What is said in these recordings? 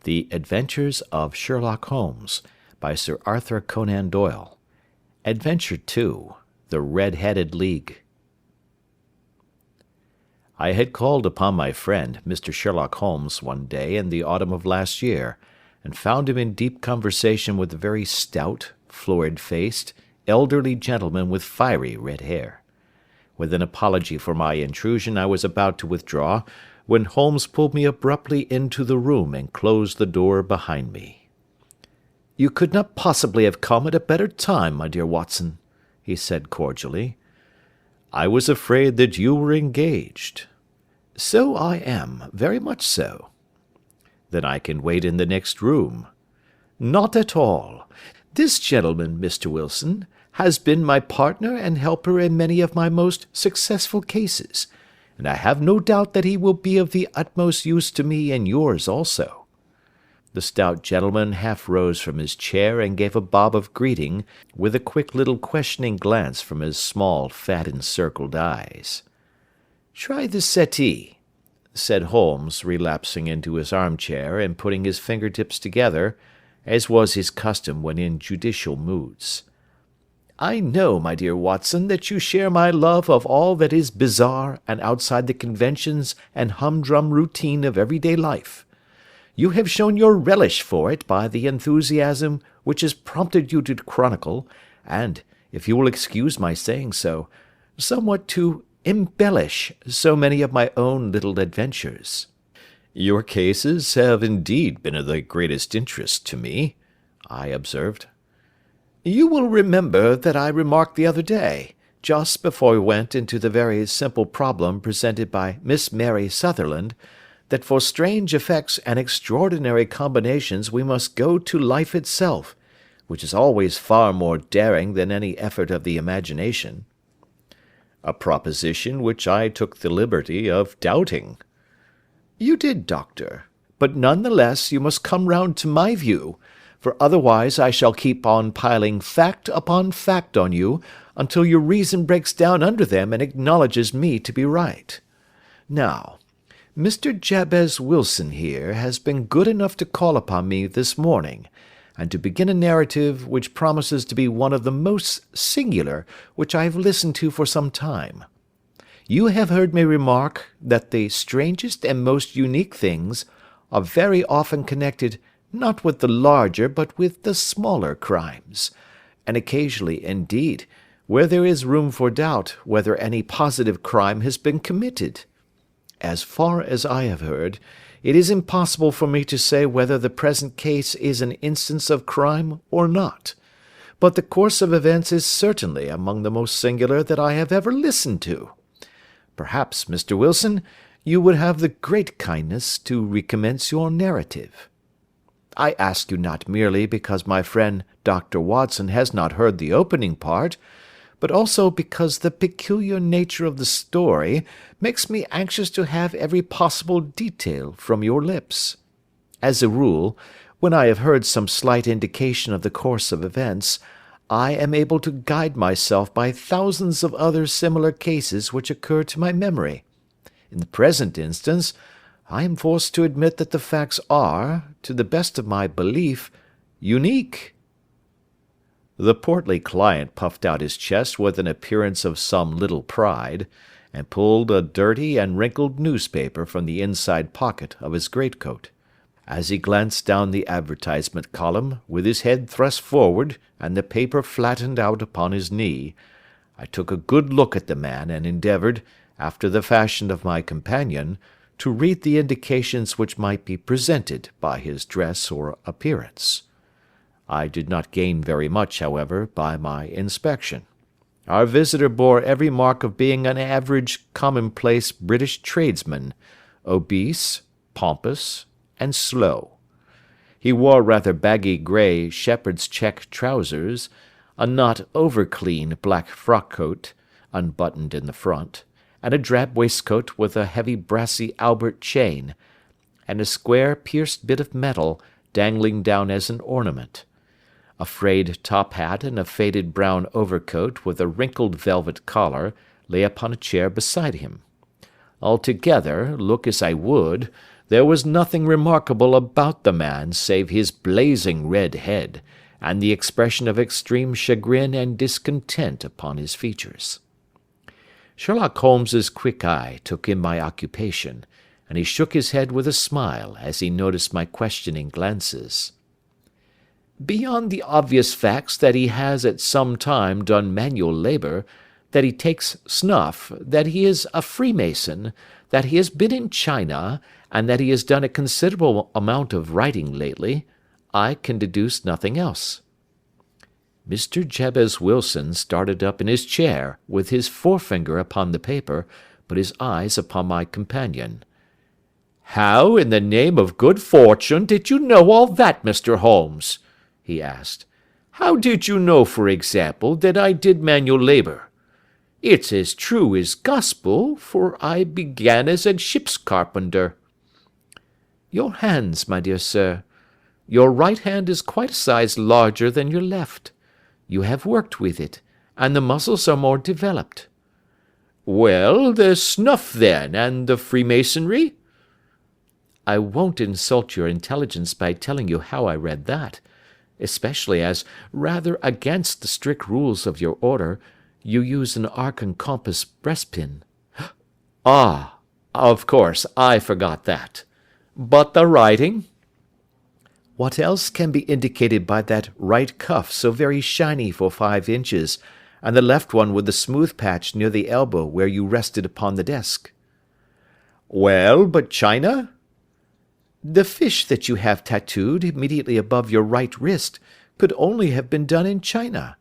The Adventures of Sherlock Holmes, by Sir Arthur Conan Doyle. Adventure 2. The Red-Headed League. I had called upon my friend, Mr. Sherlock Holmes, one day in the autumn of last year, and found him in deep conversation with a very stout, florid-faced, elderly gentleman with fiery red hair. With an apology for my intrusion, I was about to withdraw, when Holmes pulled me abruptly into the room and closed the door behind me. "You could not possibly have come at a better time, my dear Watson," he said cordially. "I was afraid that you were engaged." "So I am, very much so." "Then I can wait in the next room." "Not at all. This gentleman, Mr. Wilson, has been my partner and helper in many of my most successful cases, and I have no doubt that he will be of the utmost use to me and yours also." The stout gentleman half rose from his chair and gave a bob of greeting, with a quick little questioning glance from his small, fat, encircled eyes. "Try the settee," said Holmes, relapsing into his armchair and putting his fingertips together, as was his custom when in judicial moods. "I know, my dear Watson, that you share my love of all that is bizarre and outside the conventions and humdrum routine of everyday life. You have shown your relish for it by the enthusiasm which has prompted you to chronicle, and, if you will excuse my saying so, somewhat to embellish so many of my own little adventures." "Your cases have indeed been of the greatest interest to me," I observed. "You will remember that I remarked the other day, just before we went into the very simple problem presented by Miss Mary Sutherland, that for strange effects and extraordinary combinations we must go to life itself, which is always far more daring than any effort of the imagination." "A proposition which I took the liberty of doubting." "You did, Doctor, but none the less you must come round to my view, for otherwise I shall keep on piling fact upon fact on you until your reason breaks down under them and acknowledges me to be right. Now, Mr. Jabez Wilson here has been good enough to call upon me this morning, and to begin a narrative which promises to be one of the most singular which I have listened to for some time. You have heard me remark that the strangest and most unique things are very often connected not with the larger but with the smaller crimes, and occasionally, indeed, where there is room for doubt whether any positive crime has been committed. As far as I have heard, it is impossible for me to say whether the present case is an instance of crime or not, but the course of events is certainly among the most singular that I have ever listened to. Perhaps, Mr. Wilson, you would have the great kindness to recommence your narrative. I ask you not merely because my friend Dr. Watson has not heard the opening part, but also because the peculiar nature of the story makes me anxious to have every possible detail from your lips. As a rule, when I have heard some slight indication of the course of events, I am able to guide myself by thousands of other similar cases which occur to my memory. In the present instance, I am forced to admit that the facts are, to the best of my belief, unique." The portly client puffed out his chest with an appearance of some little pride, and pulled a dirty and wrinkled newspaper from the inside pocket of his greatcoat. As he glanced down the advertisement column, with his head thrust forward and the paper flattened out upon his knee, I took a good look at the man and endeavoured, after the fashion of my companion, to read the indications which might be presented by his dress or appearance. I did not gain very much, however, by my inspection. Our visitor bore every mark of being an average, commonplace British tradesman, obese, pompous, and slow. He wore rather baggy grey shepherd's check trousers, a not over-clean black frock-coat, unbuttoned in the front, and a drab waistcoat with a heavy brassy Albert chain, and a square pierced bit of metal dangling down as an ornament. A frayed top hat and a faded brown overcoat with a wrinkled velvet collar lay upon a chair beside him. Altogether, look as I would, There was nothing remarkable about the man save his blazing red head, and the expression of extreme chagrin and discontent upon his features. Sherlock Holmes's quick eye took in my occupation, and he shook his head with a smile as he noticed my questioning glances. Beyond the obvious facts that he has at some time done manual labour, that he takes snuff, that he is a Freemason, that he has been in China, and that he has done a considerable amount of writing lately, I can deduce nothing else." Mr. Jabez Wilson started up in his chair, with his forefinger upon the paper, but his eyes upon my companion. "How, in the name of good fortune, did you know all that, Mr. Holmes?" he asked. "How did you know, for example, that I did manual labour? It's as true as gospel, for I began as a ship's carpenter." "Your hands, my dear sir. Your right hand is quite a size larger than your left. You have worked with it, and the muscles are more developed." "Well, the snuff, then, and the Freemasonry?" "I won't insult your intelligence by telling you how I read that, especially as, rather against the strict rules of your order, you use an arc and compass breastpin." "Ah, of course, I forgot that. But the writing?" "What else can be indicated by that right cuff so very shiny for 5 inches, and the left one with the smooth patch near the elbow where you rested upon the desk?" "Well, but China?" "The fish that you have tattooed immediately above your right wrist could only have been done in China.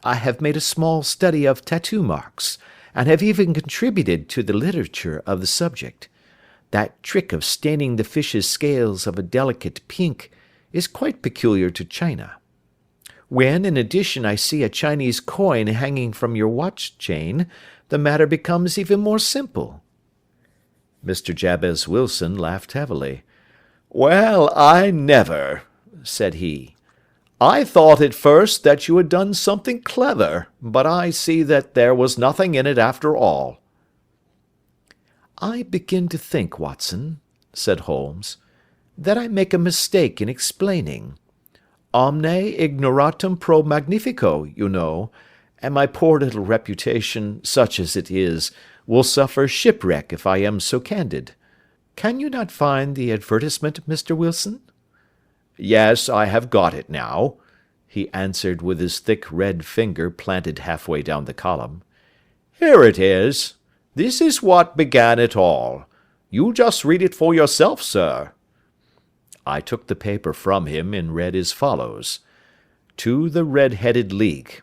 I have made a small study of tattoo marks, and have even contributed to the literature of the subject. That trick of staining the fish's scales of a delicate pink is quite peculiar to China. When, in addition, I see a Chinese coin hanging from your watch chain, the matter becomes even more simple." Mr. Jabez Wilson laughed heavily. "Well, I never," said he. "I thought at first that you had done something clever, but I see that there was nothing in it after all." "I begin to think, Watson," said Holmes, "that I make a mistake in explaining. Omne ignoratum pro magnifico, you know, and my poor little reputation, such as it is, will suffer shipwreck if I am so candid. Can you not find the advertisement, Mr. Wilson?" "Yes, I have got it now," he answered with his thick red finger planted halfway down the column. "Here it is. This is what began it all. You just read it for yourself, sir." I took the paper from him and read as follows: "To the Red-Headed League.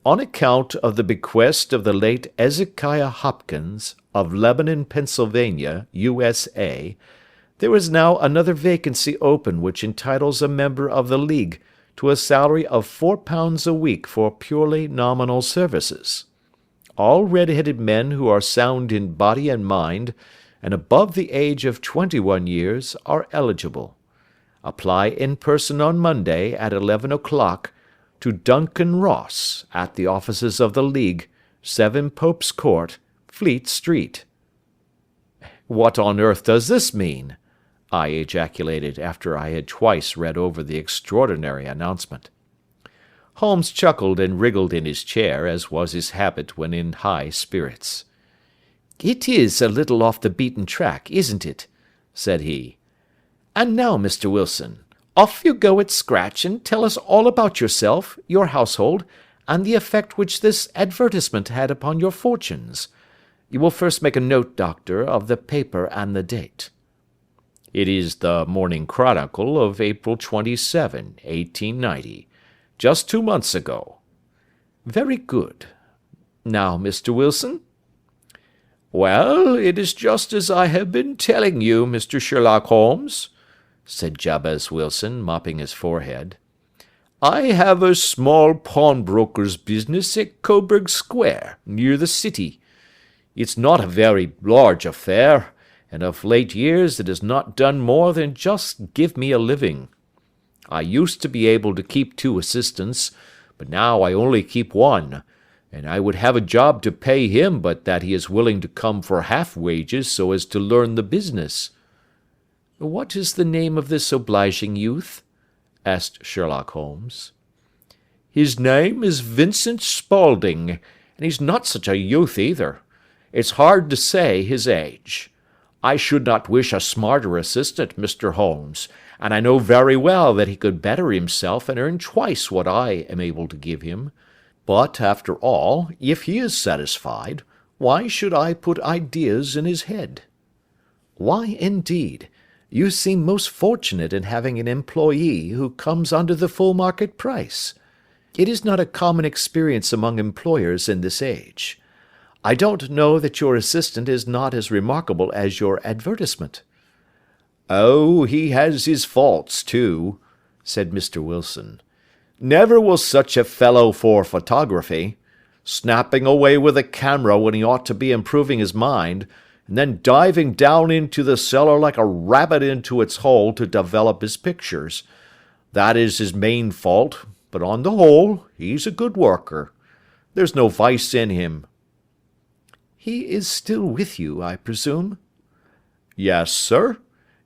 On account of the bequest of the late Ezekiah Hopkins, of Lebanon, Pennsylvania, USA, there is now another vacancy open which entitles a member of the League to a salary of £4 a week for purely nominal services. All red-headed men who are sound in body and mind, and above the age of 21 years, are eligible. Apply in person on Monday at 11 o'clock to Duncan Ross, at the offices of the League, 7 Pope's Court, Fleet Street." "What on earth does this mean?" I ejaculated after I had twice read over the extraordinary announcement. Holmes chuckled and wriggled in his chair, as was his habit when in high spirits. "It is a little off the beaten track, isn't it?" said he. "And now, Mr. Wilson, off you go at scratch and tell us all about yourself, your household, and the effect which this advertisement had upon your fortunes. You will first make a note, Doctor, of the paper and the date." "It is the Morning Chronicle of April 27, 1890, just 2 months ago." "Very good. Now, Mr. Wilson?" "Well, it is just as I have been telling you, Mr. Sherlock Holmes," said Jabez Wilson, mopping his forehead. "I have a small pawnbroker's business at Coburg Square, near the city. It's not a very large affair, and of late years it has not done more than just give me a living. I used to be able to keep 2 assistants, but now I only keep 1, and I would have a job to pay him but that he is willing to come for half wages so as to learn the business." "What is the name of this obliging youth?" asked Sherlock Holmes. "His name is Vincent Spaulding, and he's not such a youth either. It's hard to say his age. I should not wish a smarter assistant, Mr. Holmes, and I know very well that he could better himself and earn twice what I am able to give him. But, after all, if he is satisfied, why should I put ideas in his head?" "Why, indeed? You seem most fortunate in having an employee who comes under the full market price. It is not a common experience among employers in this age. I don't know that your assistant is not as remarkable as your advertisement." "Oh, he has his faults, too," said Mr. Wilson. "Never was such a fellow for photography. Snapping away with a camera when he ought to be improving his mind, and then diving down into the cellar like a rabbit into its hole to develop his pictures. That is his main fault, but on the whole, he's a good worker. There's no vice in him." "He is still with you, I presume?" "Yes, sir.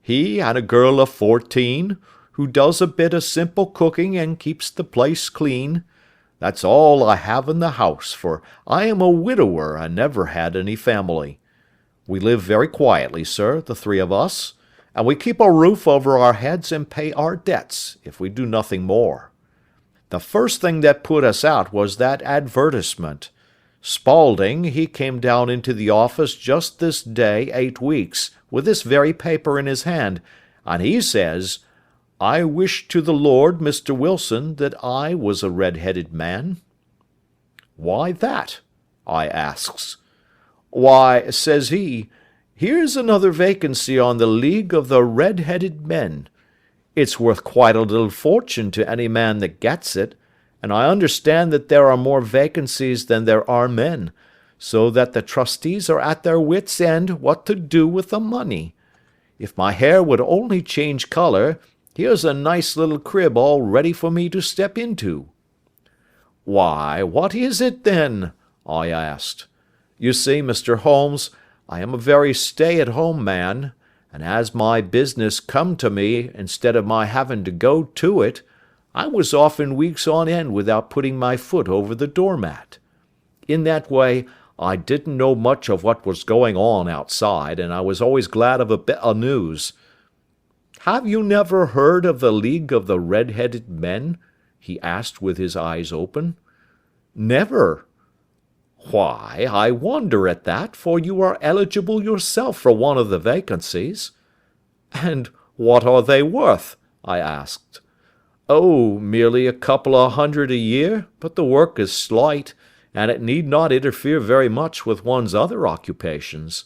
He and a girl of 14, who does a bit of simple cooking and keeps the place clean. That's all I have in the house, for I am a widower and never had any family. We live very quietly, sir, the three of us, and we keep a roof over our heads and pay our debts, if we do nothing more. The first thing that put us out was that advertisement. Spaulding, he came down into the office just this day 8 weeks, with this very paper in his hand, and he says, 'I wish to the Lord, Mr. Wilson, that I was a red-headed man.' 'Why that?' I asks. 'Why,' says he, 'here's another vacancy on the League of the Red-Headed Men. It's worth quite a little fortune to any man that gets it, and I understand that there are more vacancies than there are men, so that the trustees are at their wits' end what to do with the money. If my hair would only change colour, here's a nice little crib all ready for me to step into.' 'Why, what is it, then?' I asked. You see, Mr. Holmes, I am a very stay-at-home man, and as my business come to me instead of my having to go to it, I was often weeks on end without putting my foot over the doormat. In that way, I didn't know much of what was going on outside, and I was always glad of a bit of news. Have you never heard of the League of the Red-Headed Men?' he asked with his eyes open. 'Never.' 'Why, I wonder at that, for you are eligible yourself for one of the vacancies.' 'And what are they worth?' I asked. 'Oh, merely a couple of hundred a year, but the work is slight, and it need not interfere very much with one's other occupations.'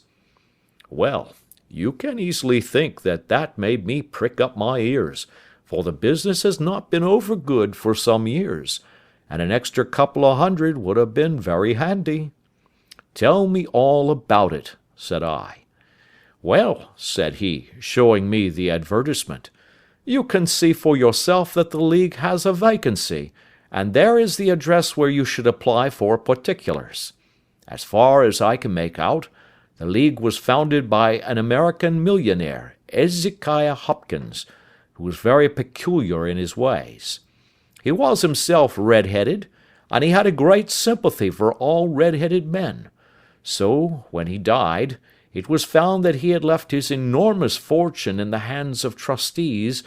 Well, you can easily think that that made me prick up my ears, for the business has not been over good for some years, and an extra couple of hundred would have been very handy. 'Tell me all about it,' said I. 'Well,' said he, showing me the advertisement, 'you can see for yourself that the League has a vacancy, and there is the address where you should apply for particulars. As far as I can make out, the League was founded by an American millionaire, Ezekiah Hopkins, who was very peculiar in his ways. He was himself red-headed, and he had a great sympathy for all red-headed men. So, when he died, it was found that he had left his enormous fortune in the hands of trustees,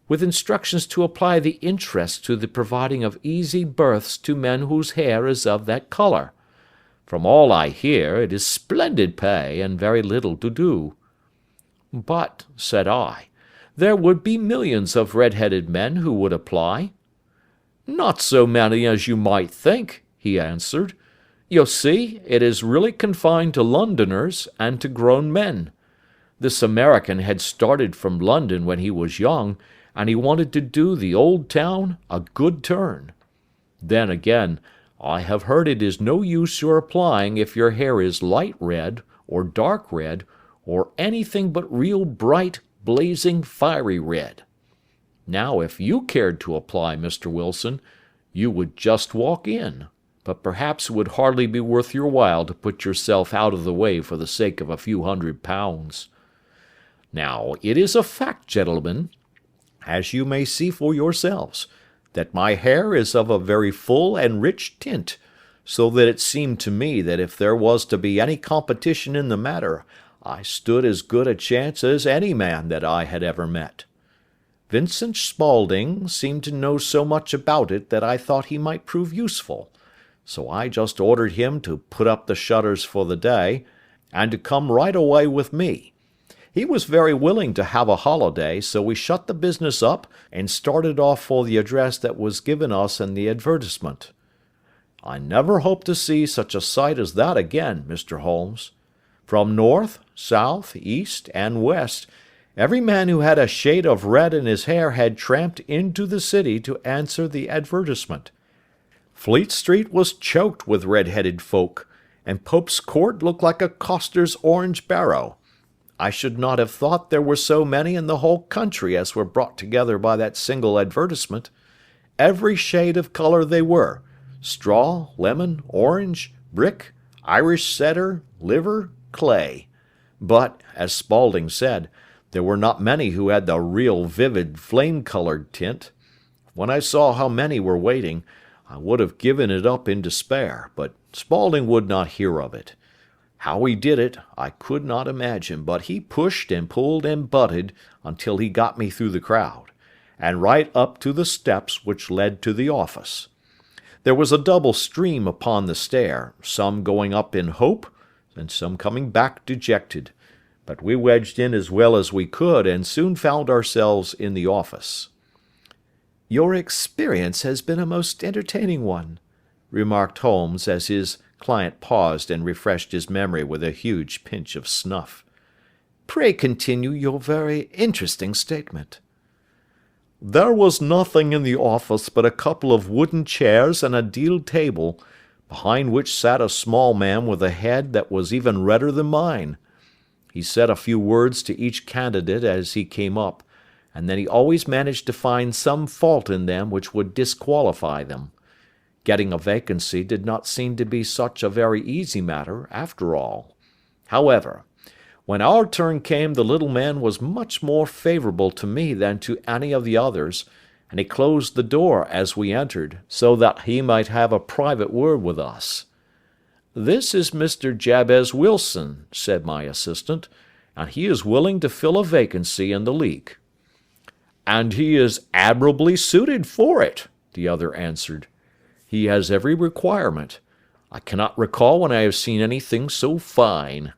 with instructions to apply the interest to the providing of easy berths to men whose hair is of that colour. From all I hear, it is splendid pay, and very little to do.' 'But,' said I, 'there would be millions of red-headed men who would apply.' 'Not so many as you might think,' he answered. 'You see, it is really confined to Londoners, and to grown men. This American had started from London when he was young, and he wanted to do the old town a good turn. Then again, I have heard it is no use your applying if your hair is light red, or dark red, or anything but real bright, blazing, fiery red. Now, if you cared to apply, Mr. Wilson, you would just walk in, but perhaps it would hardly be worth your while to put yourself out of the way for the sake of a few £100. Now, it is a fact, gentlemen, as you may see for yourselves, that my hair is of a very full and rich tint, so that it seemed to me that if there was to be any competition in the matter, I stood as good a chance as any man that I had ever met. Vincent Spaulding seemed to know so much about it that I thought he might prove useful, so I just ordered him to put up the shutters for the day, and to come right away with me. He was very willing to have a holiday, so we shut the business up and started off for the address that was given us in the advertisement. I never hope to see such a sight as that again, Mr. Holmes. From north, south, east, and west, every man who had a shade of red in his hair had tramped into the city to answer the advertisement. Fleet Street was choked with red-headed folk, and Pope's Court looked like a coster's orange barrow. I should not have thought there were so many in the whole country as were brought together by that single advertisement. Every shade of colour they were, straw, lemon, orange, brick, Irish setter, liver, clay. But, as Spaulding said, there were not many who had the real vivid flame-coloured tint. When I saw how many were waiting, I would have given it up in despair, but Spaulding would not hear of it. How he did it, I could not imagine, but he pushed and pulled and butted until he got me through the crowd, and right up to the steps which led to the office. There was a double stream upon the stair, some going up in hope, and some coming back dejected, but we wedged in as well as we could, and soon found ourselves in the office. "Your experience has been a most entertaining one," remarked Holmes, as his client paused and refreshed his memory with a huge pinch of snuff. "Pray continue your very interesting statement." There was nothing in the office but a couple of wooden chairs and a deal table, behind which sat a small man with a head that was even redder than mine. He said a few words to each candidate as he came up, and then he always managed to find some fault in them which would disqualify them. Getting a vacancy did not seem to be such a very easy matter, after all. However, when our turn came, the little man was much more favourable to me than to any of the others, and he closed the door as we entered, so that he might have a private word with us. "This is Mr. Jabez Wilson," said my assistant, "and he is willing to fill a vacancy in the league." "And he is admirably suited for it," the other answered. "He has every requirement. I cannot recall when I have seen anything so fine."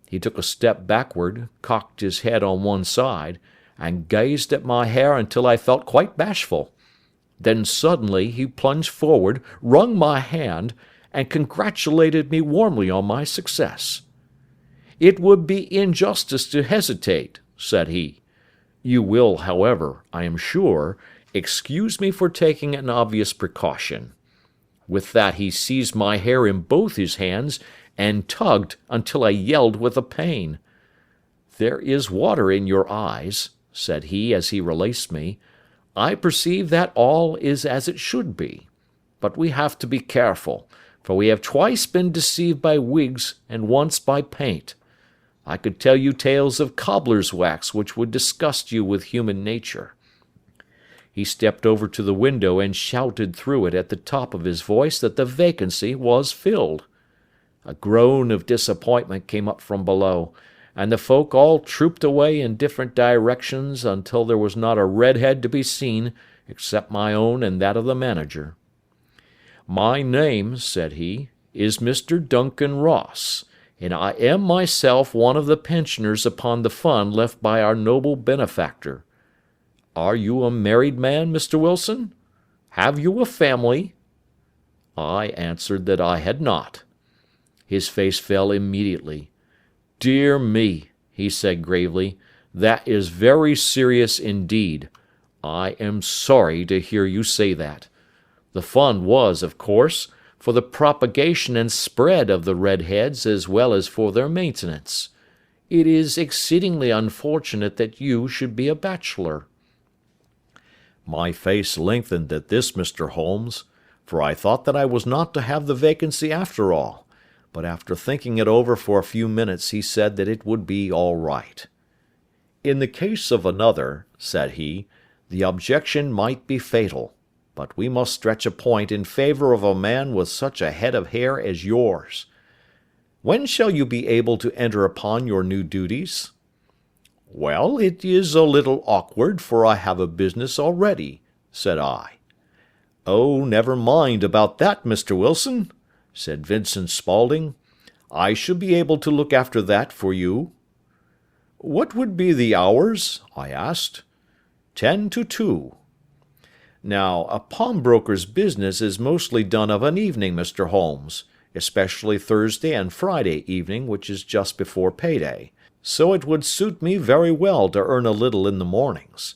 He took a step backward, cocked his head on one side, and gazed at my hair until I felt quite bashful. Then suddenly he plunged forward, wrung my hand, and congratulated me warmly on my success. "It would be injustice to hesitate," said he. "You will, however, I am sure, excuse me for taking an obvious precaution." With that he seized my hair in both his hands and tugged until I yelled with the pain. "There is water in your eyes," said he as he released me. "I perceive that all is as it should be. But we have to be careful, for we have twice been deceived by wigs and once by paint. I could tell you tales of cobbler's wax which would disgust you with human nature." He stepped over to the window and shouted through it at the top of his voice that the vacancy was filled. A groan of disappointment came up from below, and the folk all trooped away in different directions until there was not a red head to be seen except my own and that of the manager. "My name," said he, "is Mr. Duncan Ross, and I am myself one of the pensioners upon the fund left by our noble benefactor. Are you a married man, Mr. Wilson? Have you a family?" I answered that I had not. His face fell immediately. "Dear me," he said gravely, "that is very serious indeed. I am sorry to hear you say that. The fund was, of course, for the propagation and spread of the redheads as well as for their maintenance. It is exceedingly unfortunate that you should be a bachelor." My face lengthened at this, Mr. Holmes, for I thought that I was not to have the vacancy after all, but after thinking it over for a few minutes he said that it would be all right. In the case of another, said he, the objection might be fatal, but we must stretch a point in favour of a man with such a head of hair as yours. When shall you be able to enter upon your new duties? Well, it is a little awkward, for I have a business already, said I. Oh, never mind about that, Mr. Wilson, said Vincent Spaulding. I shall be able to look after that for you. What would be the hours? I asked. 10 to 2. Now, a pawnbroker's business is mostly done of an evening, Mr. Holmes, especially Thursday and Friday evening, which is just before payday, so it would suit me very well to earn a little in the mornings.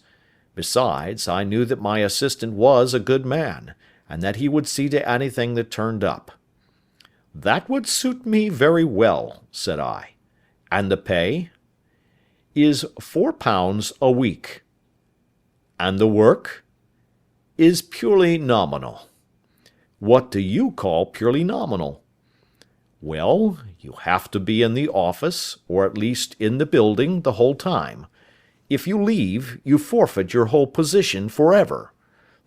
Besides, I knew that my assistant was a good man, and that he would see to anything that turned up. That would suit me very well, said I. And the pay? Is £4 a week. And the work? Is purely nominal. What do you call purely nominal? Well, you have to be in the office, or at least in the building, the whole time. If you leave, you forfeit your whole position forever.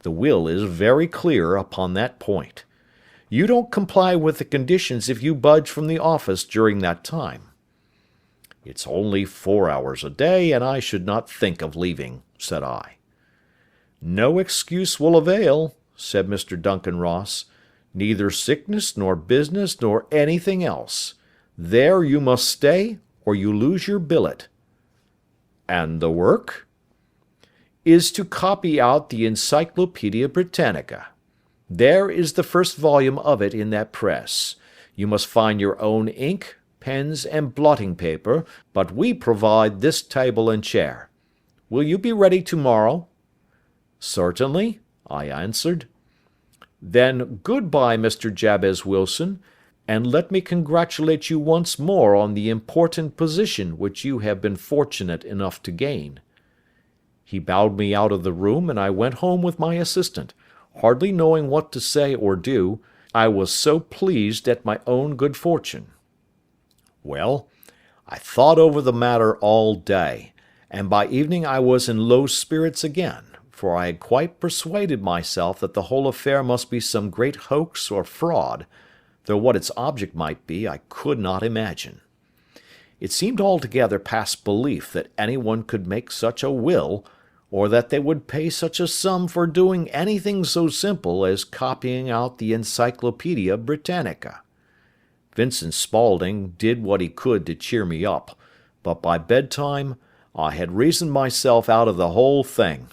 The will is very clear upon that point. You don't comply with the conditions if you budge from the office during that time. It's only 4 hours a day, and I should not think of leaving, said I. No excuse will avail, said Mr. Duncan Ross. Neither sickness, nor business, nor anything else. There you must stay, or you lose your billet. And the work? Is to copy out the Encyclopaedia Britannica. There is the first volume of it in that press. You must find your own ink, pens, and blotting paper, but we provide this table and chair. Will you be ready tomorrow? Certainly, I answered. Then good-bye, Mr. Jabez Wilson, and let me congratulate you once more on the important position which you have been fortunate enough to gain. He bowed me out of the room, and I went home with my assistant, hardly knowing what to say or do, I was so pleased at my own good fortune. Well, I thought over the matter all day, and by evening I was in low spirits again, for I had quite persuaded myself that the whole affair must be some great hoax or fraud, though what its object might be I could not imagine. It seemed altogether past belief that anyone could make such a will, or that they would pay such a sum for doing anything so simple as copying out the Encyclopaedia Britannica. Vincent Spaulding did what he could to cheer me up, but by bedtime I had reasoned myself out of the whole thing.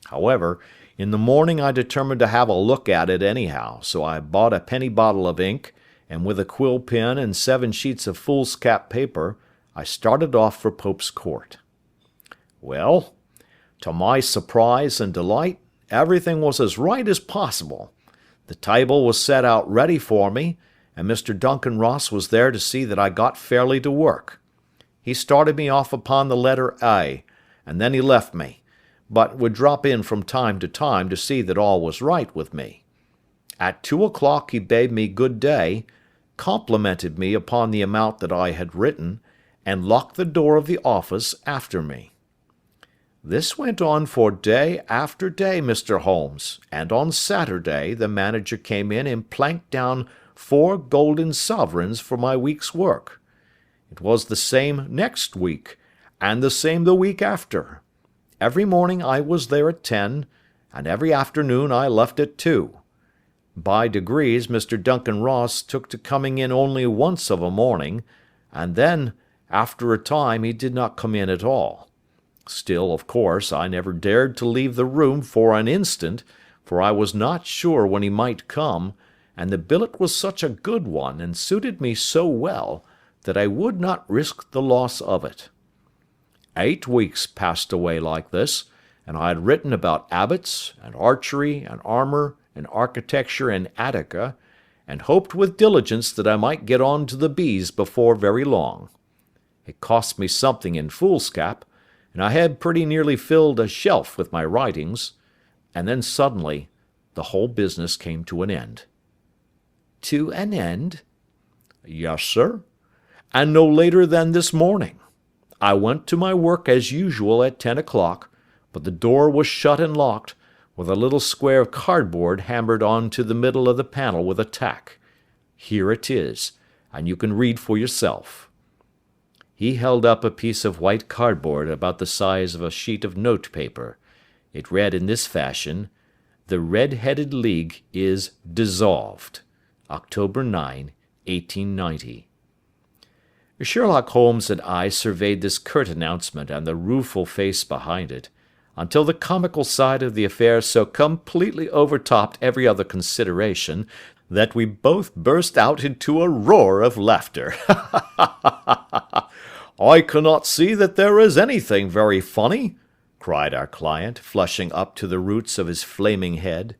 However, in the morning I determined to have a look at it anyhow, so I bought a penny bottle of ink, and with a quill pen and 7 sheets of foolscap paper, I started off for Pope's Court. Well, to my surprise and delight, everything was as right as possible. The table was set out ready for me, and Mr. Duncan Ross was there to see that I got fairly to work. He started me off upon the letter A, and then he left me, but would drop in from time to see that all was right with me. At 2 o'clock he bade me good day, complimented me upon the amount that I had written, and locked the door of the office after me. This went on for day after day, Mr. Holmes, and on Saturday the manager came in and planked down 4 golden sovereigns for my week's work. It was the same next week, and the same the week after. Every morning I was there at 10, and every afternoon I left at 2. By degrees Mr. Duncan Ross took to coming in only once of a morning, and then, after a time, he did not come in at all. Still, of course, I never dared to leave the room for an instant, for I was not sure when he might come, and the billet was such a good one, and suited me so well, that I would not risk the loss of it. 8 weeks passed away like this, and I had written about abbots, and archery, and armour, and architecture in Attica, and hoped with diligence that I might get on to the bees before very long. It cost me something in foolscap, and I had pretty nearly filled a shelf with my writings, and then suddenly the whole business came to an end. To an end? Yes, sir, and no later than this morning. I went to my work as usual at 10 o'clock, but the door was shut and locked, with a little square of cardboard hammered on to the middle of the panel with a tack. Here it is, and you can read for yourself." He held up a piece of white cardboard about the size of a sheet of note paper. It read in this fashion: "The Red-Headed League is dissolved. October 9, 1890. Sherlock Holmes and I surveyed this curt announcement and the rueful face behind it, until the comical side of the affair so completely overtopped every other consideration that we both burst out into a roar of laughter. "I cannot see that there is anything very funny," cried our client, flushing up to the roots of his flaming head.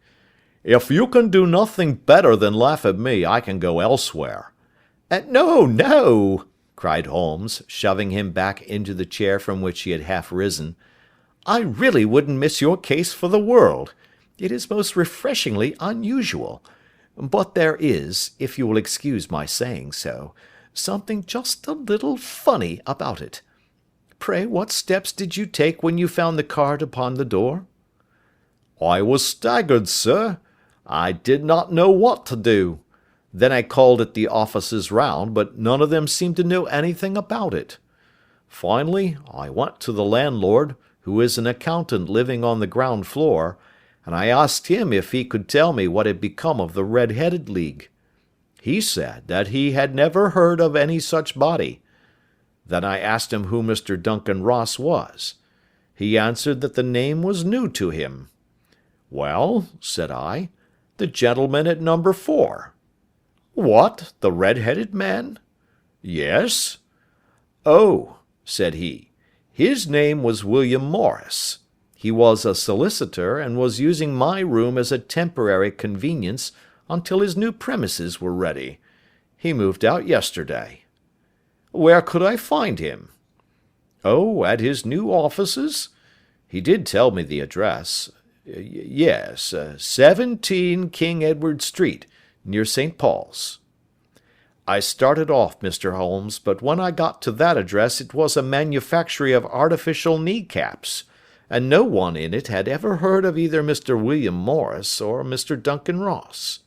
"If you can do nothing better than laugh at me, I can go elsewhere." "No, no," cried Holmes, shoving him back into the chair from which he had half risen. "I really wouldn't miss your case for the world. It is most refreshingly unusual. But there is, if you will excuse my saying so, something just a little funny about it. Pray, what steps did you take when you found the card upon the door?" "I was staggered, sir. I did not know what to do. Then I called at the offices round, but none of them seemed to know anything about it. Finally, I went to the landlord, who is an accountant living on the ground floor, and I asked him if he could tell me what had become of the Red-Headed League. He said that he had never heard of any such body. Then I asked him who Mr. Duncan Ross was. He answered that the name was new to him. 'Well,' said I, 'the gentleman at number 4. "'What, the red-headed man?' "'Yes.' "'Oh,' said he, 'his name was William Morris. He was a solicitor, and was using my room as a temporary convenience until his new premises were ready. He moved out yesterday.' "'Where could I find him?' "'Oh, at his new offices? He did tell me the address. Yes, 17 King Edward Street, near St. Paul's.' I started off, Mr. Holmes, but when I got to that address it was a manufactory of artificial knee-caps, and no one in it had ever heard of either Mr. William Morris or Mr. Duncan Ross."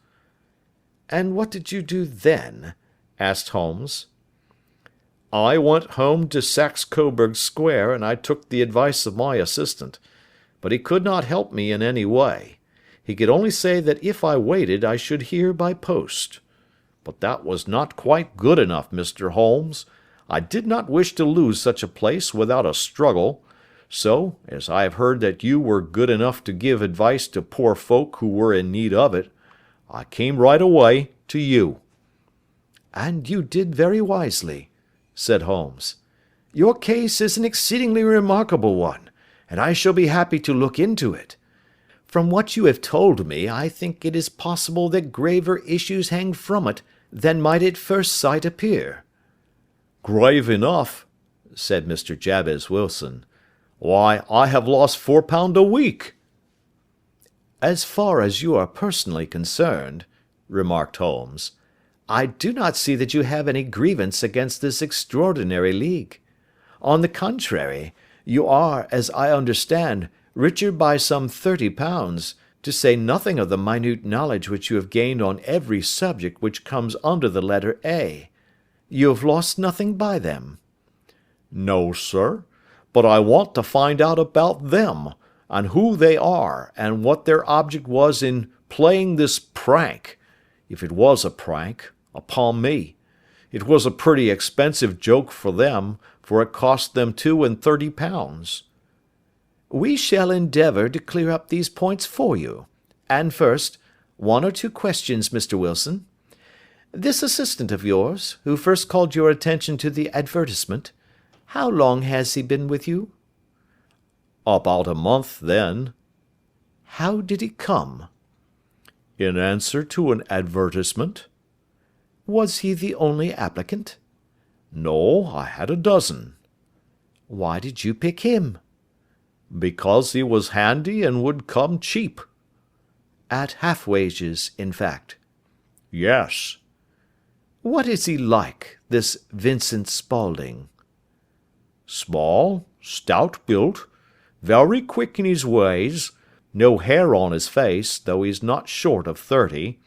"And what did you do then?" asked Holmes. "I went home to Saxe Coburg Square, and I took the advice of my assistant. But he could not help me in any way. He could only say that if I waited I should hear by post. But that was not quite good enough, Mr. Holmes. I did not wish to lose such a place without a struggle. So, as I have heard that you were good enough to give advice to poor folk who were in need of it, I came right away to you." "And you did very wisely," said Holmes. "Your case is an exceedingly remarkable one, and I shall be happy to look into it. From what you have told me, I think it is possible that graver issues hang from it than might at first sight appear." "Grave enough," said Mr. Jabez Wilson. "Why, I have lost £4 a week." "As far as you are personally concerned," remarked Holmes, "I do not see that you have any grievance against this extraordinary league. On the contrary, you are, as I understand, richer by some £30, to say nothing of the minute knowledge which you have gained on every subject which comes under the letter A. You have lost nothing by them." "No, sir, but I want to find out about them, and who they are, and what their object was in playing this prank, if it was a prank, upon me. It was a pretty expensive joke for them, for it cost them £32. "We shall endeavour to clear up these points for you. And first, 1 or 2 questions, Mr. Wilson. This assistant of yours, who first called your attention to the advertisement, how long has he been with you?" "About a month, then." "How did he come?" "In answer to an advertisement." "Was he the only applicant?" "No, I had a dozen." "Why did you pick him?" "Because he was handy and would come cheap." "At half wages, in fact?" "Yes." "What is he like, this Vincent Spaulding?" Small, stout built, very quick in his ways, no hair on his face, though he's not short of 30.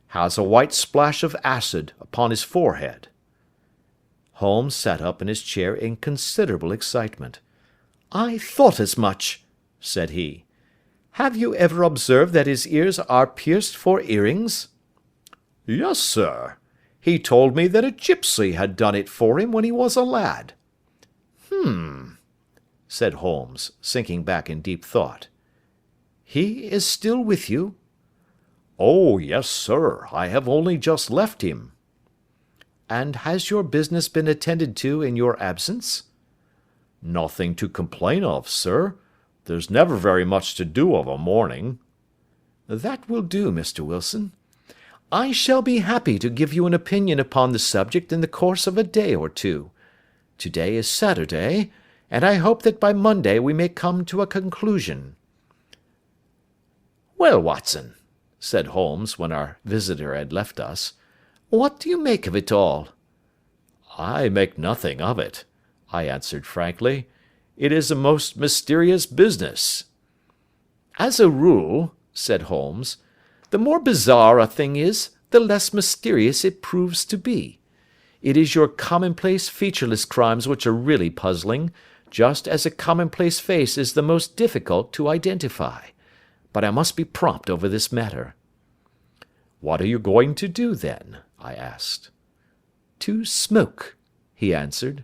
Has a white splash of acid upon his forehead." Holmes sat up in his chair in considerable excitement. "I thought as much," said he. "Have you ever observed that his ears are pierced for earrings?" "Yes, sir. He told me that a gipsy had done it for him when he was a lad." Said Holmes, sinking back in deep thought. "He is still with you?" "Oh, yes, sir. I have only just left him." "And has your business been attended to in your absence?" "Nothing to complain of, sir. There's never very much to do of a morning." "That will do, Mr. Wilson. I shall be happy to give you an opinion upon the subject in the course of a day or two. To-day is Saturday, and I hope that by Monday we may come to a conclusion." "Well, Watson," said Holmes, when our visitor had left us, "what do you make of it all?" "I make nothing of it," I answered frankly. "It is a most mysterious business." "As a rule," said Holmes, "the more bizarre a thing is, the less mysterious it proves to be. It is your commonplace, featureless crimes which are really puzzling, just as a commonplace face is the most difficult to identify. But I must be prompt over this matter." "What are you going to do, then?" I asked. "To smoke," he answered.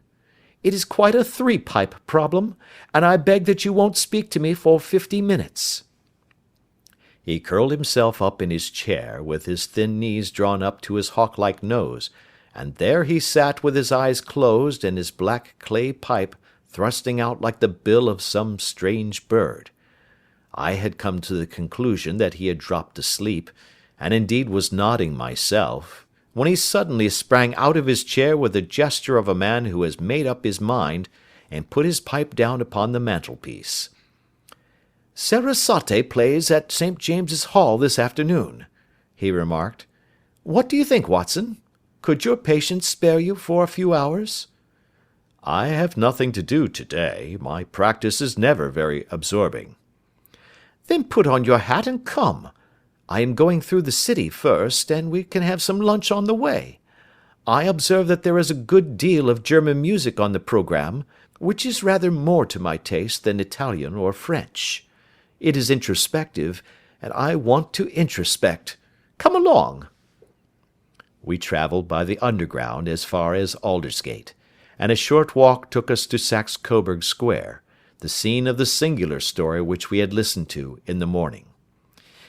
"It is quite a three-pipe problem, and I beg that you won't speak to me for 50 minutes." He curled himself up in his chair, with his thin knees drawn up to his hawk-like nose, and there he sat with his eyes closed and his black clay pipe thrusting out like the bill of some strange bird. I had come to the conclusion that he had dropped asleep, and indeed was nodding myself, when he suddenly sprang out of his chair with the gesture of a man who has made up his mind, and put his pipe down upon the mantelpiece. "Sarasate plays at St. James's Hall this afternoon," he remarked. "What do you think, Watson? Could your patient spare you for a few hours?" "I have nothing to do to-day. My practice is never very absorbing." "Then put on your hat and come. I am going through the city first, and we can have some lunch on the way. I observe that there is a good deal of German music on the programme, which is rather more to my taste than Italian or French. It is introspective, and I want to introspect. Come along." We travelled by the Underground as far as Aldersgate, and a short walk took us to Saxe Coburg Square, the scene of the singular story which we had listened to in the morning.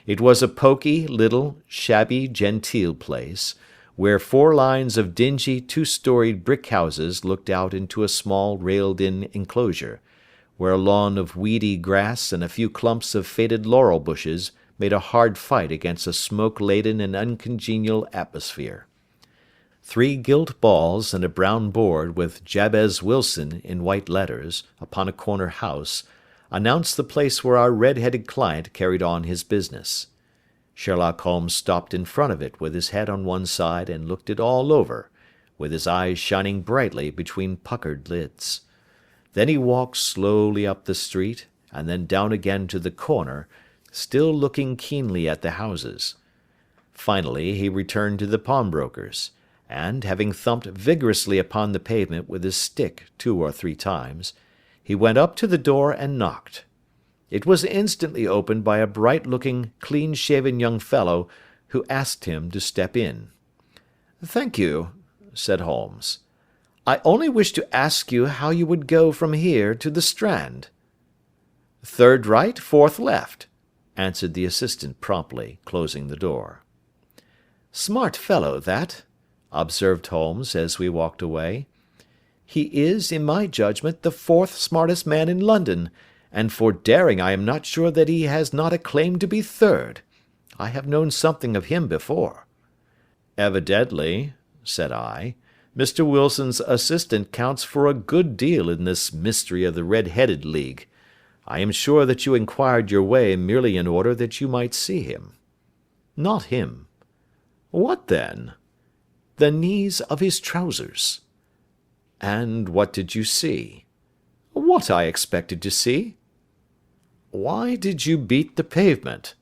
It was a poky, little, shabby, genteel place, where 4 lines of dingy, 2-storied brick houses looked out into a small railed-in enclosure, where a lawn of weedy grass and a few clumps of faded laurel bushes made a hard fight against a smoke-laden and uncongenial atmosphere. 3 gilt balls and a brown board with Jabez Wilson in white letters upon a corner house announced the place where our red-headed client carried on his business. Sherlock Holmes stopped in front of it with his head on one side and looked it all over, with his eyes shining brightly between puckered lids. Then he walked slowly up the street, and then down again to the corner, still looking keenly at the houses. Finally he returned to the pawnbroker's, and, having thumped vigorously upon the pavement with his stick 2 or 3 times, he went up to the door and knocked. It was instantly opened by a bright-looking, clean-shaven young fellow, who asked him to step in. "Thank you," said Holmes. "I only wish to ask you how you would go from here to the Strand." "Third right, fourth left," answered the assistant promptly, closing the door. "Smart fellow, that," observed Holmes as we walked away. "He is, in my judgment, the 4th smartest man in London, and for daring I am not sure that he has not a claim to be 3rd. I have known something of him before." "Evidently," said I, "Mr. Wilson's assistant counts for a good deal in this mystery of the Red-Headed League. I am sure that you inquired your way merely in order that you might see him." "Not him." "What then?" "The knees of his trousers." "And what did you see?" "What I expected to see." "Why did you beat the pavement?"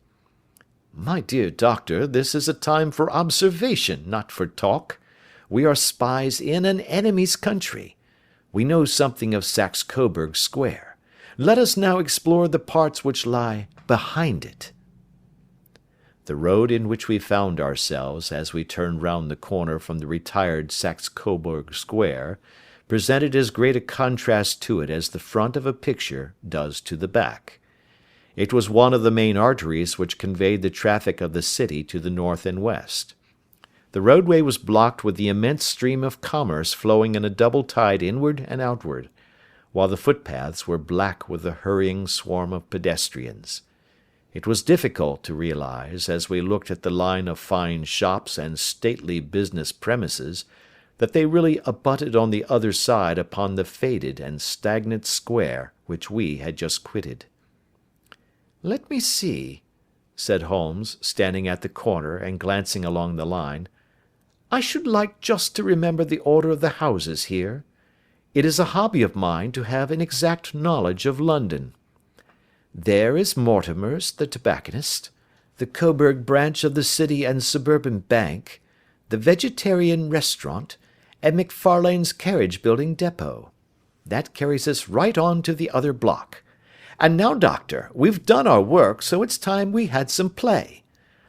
"My dear doctor, this is a time for observation, not for talk. We are spies in an enemy's country. We know something of Saxe Coburg Square. Let us now explore the parts which lie behind it." The road in which we found ourselves, as we turned round the corner from the retired Saxe Coburg Square, presented as great a contrast to it as the front of a picture does to the back. It was one of the main arteries which conveyed the traffic of the city to the north and west. The roadway was blocked with the immense stream of commerce flowing in a double tide inward and outward, while the footpaths were black with the hurrying swarm of pedestrians. It was difficult to realize, as we looked at the line of fine shops and stately business premises, that they really abutted on the other side upon the faded and stagnant square which we had just quitted. "Let me see," said Holmes, standing at the corner and glancing along the line. "I should like just to remember the order of the houses here. It is a hobby of mine to have an exact knowledge of London. There is Mortimer's, the tobacconist, the Coburg branch of the City and Suburban Bank, the Vegetarian Restaurant, and McFarlane's Carriage Building Depot. That carries us right on to the other block. And now, doctor, we've done our work, so it's time we had some play.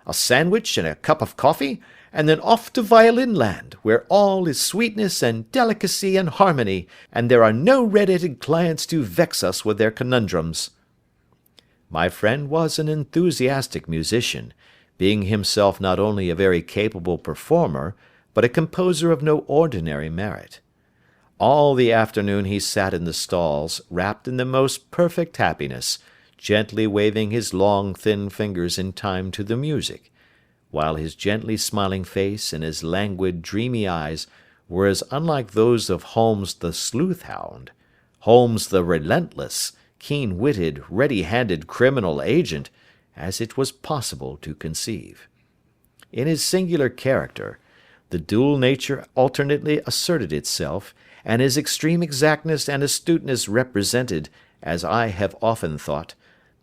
A sandwich and a cup of coffee, and then off to Violin Land, where all is sweetness and delicacy and harmony, and there are no red-headed clients to vex us with their conundrums." My friend was an enthusiastic musician, being himself not only a very capable performer, but a composer of no ordinary merit. All the afternoon he sat in the stalls, wrapped in the most perfect happiness, gently waving his long, thin fingers in time to the music, while his gently smiling face and his languid, dreamy eyes were as unlike those of Holmes the sleuth-hound, Holmes the relentless, keen-witted, ready-handed criminal agent, as it was possible to conceive. In his singular character, the dual nature alternately asserted itself, and his extreme exactness and astuteness represented, as I have often thought,